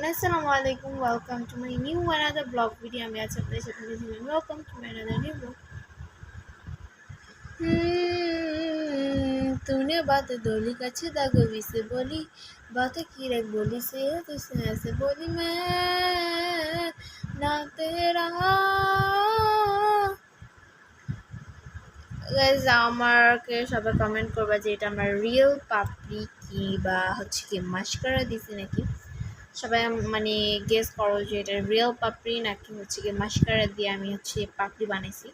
Assalamu alaikum. Welcome to my new another vlog video. আমি আছি আপনাদের সাথে মিছিলেন। Welcome to my another new vlog. तूने बात डोली का छिदा गोभी से बोली बात की रख बोली से तुझसे ऐसे बोली मैं ना तेरा গাইজ আমাকে সবাই কমেন্ট করবা যে এটা আমার রিয়েল পাপড়ি কি বা হচ্ছে কি মাস্কারা দিছি নাকি। সবাই মানে গেস করো যে এটা রিয়েল পাপড়ি নাকি হচ্ছে কি মাস্কারা দিয়ে আমি হচ্ছে পাপড়ি বানাইছি।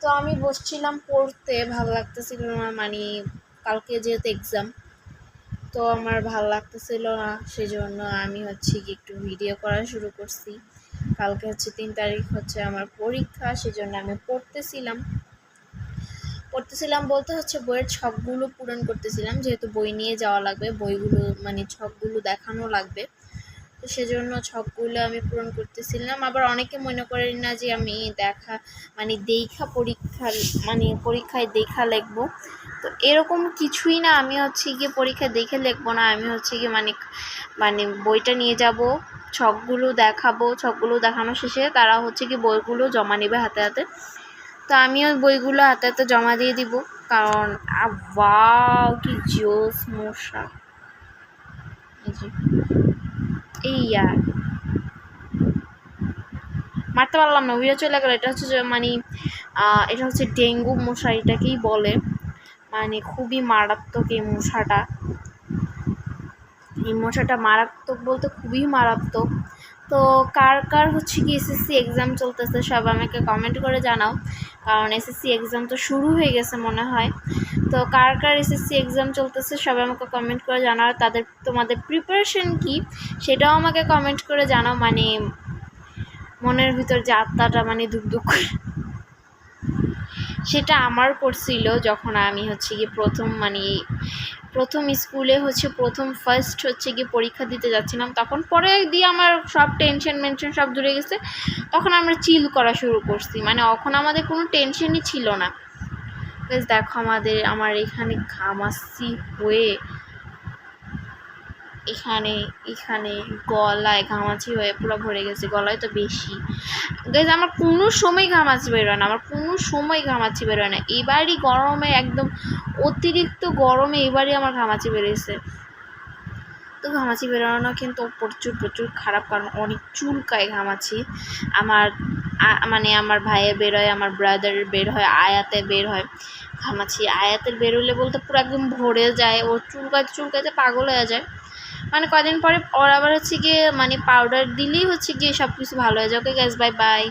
তো আমি বসছিলাম পড়তে, ভালো লাগতেছিল না, মানে কালকে যেহেতু এক্সাম, তো আমার ভালো লাগতেছিল না, সেজন্য আমি হচ্ছে কি একটু ভিডিও করা শুরু করছি। কালকে হচ্ছে 3 তারিখ হচ্ছে আমার পরীক্ষা, সেজন্য আমি পড়তেছিলাম বলতে হচ্ছে বইয়ের ছকগুলো পূরণ করতেছিলাম, যেহেতু বই নিয়ে যাওয়া লাগবে, বইগুলো মানে ছকগুলো দেখানো লাগবে, তো সেজন্য ছকগুলো আমি পূরণ করতেছিলাম। আবার অনেকে মনে করেন না যে আমি পরীক্ষায় দেখা লিখবো, তো এরকম কিছুই না। আমি হচ্ছে গিয়ে পরীক্ষা দেখে লিখবো না, আমি হচ্ছে গিয়ে মানে বইটা নিয়ে যাব, ছকগুলো দেখাবো, ছকগুলো দেখানো শেষে তারা হচ্ছে কি বইগুলো জমা নেবে হাতে হাতে, তো আমিও বইগুলো হাতে হাতে জমা দিয়ে দিব। কারণ ওয়াও কি জোস মশা, এই ইয়ার মারতে পারলাম না, উড়ে চলে গেল। এটা হচ্ছে এটা হচ্ছে ডেঙ্গু মশা, এটাকেই বলে, মানে খুবই মারাত্মক এই মশাটা মারাত্মক বলতে খুবই মারাত্মক। তো কার কার হচ্ছে কি এসএসসি এক্সাম চলতেছে সব আমাকে কমেন্ট করে জানাও, কারণ এসএসসি এক্সাম তো শুরু হয়ে গেছে মনে হয়। তো কার কার এসএসসি এক্সাম চলতেছে সবাই আমাকে কমেন্ট করে জানাও, তোমাদের প্রিপারেশন কি সেটাও আমাকে কমেন্ট করে জানাও। মানে মনের ভিতর যে আত্মাটা দুক করে, সেটা আমার করছিল যখন আমি হচ্ছে গিয়ে প্রথম স্কুলে ফার্স্ট হচ্ছে গিয়ে পরীক্ষা দিতে যাচ্ছিলাম। তখন পরে দিয়ে আমার সব টেনশন সব দূরে গেছে, তখন আমরা চিল করা শুরু করছি, এখন আমাদের কোনো টেনশনই ছিল না। দেখো আমার এখানে ঘামাচ্ছি হয়ে, এখানে গলায় ঘামাচি হয়ে পুরো ভরে গেছে, গলায় তো বেশি। গাইজ আমার কোনো সময় ঘামাচি বেরোয় না, এবারই গরমে একদম অতিরিক্ত গরমে এবারই আমার ঘামাচি বেরিয়েছে। তো ঘামাচি বেরোনো কিন্তু প্রচুর খারাপ, কারণ অনেক চুলকায় ঘামাচি। আমার ভাইয়ের বের হয়, আমার ব্রাদারের বের হয়, আয়াতের বের হয় ঘামাচি। আয়াতের বেরোলে বলতে পুরো একদম ভরে যায়, ও চুলকাতে পাগল হয়ে যায়। কদিন পরে ওর আবার হচ্ছে গিয়ে পাউডার দিলেই হচ্ছে গিয়ে সব কিছু ভালো হয়ে যায়। Okay guys, bye bye.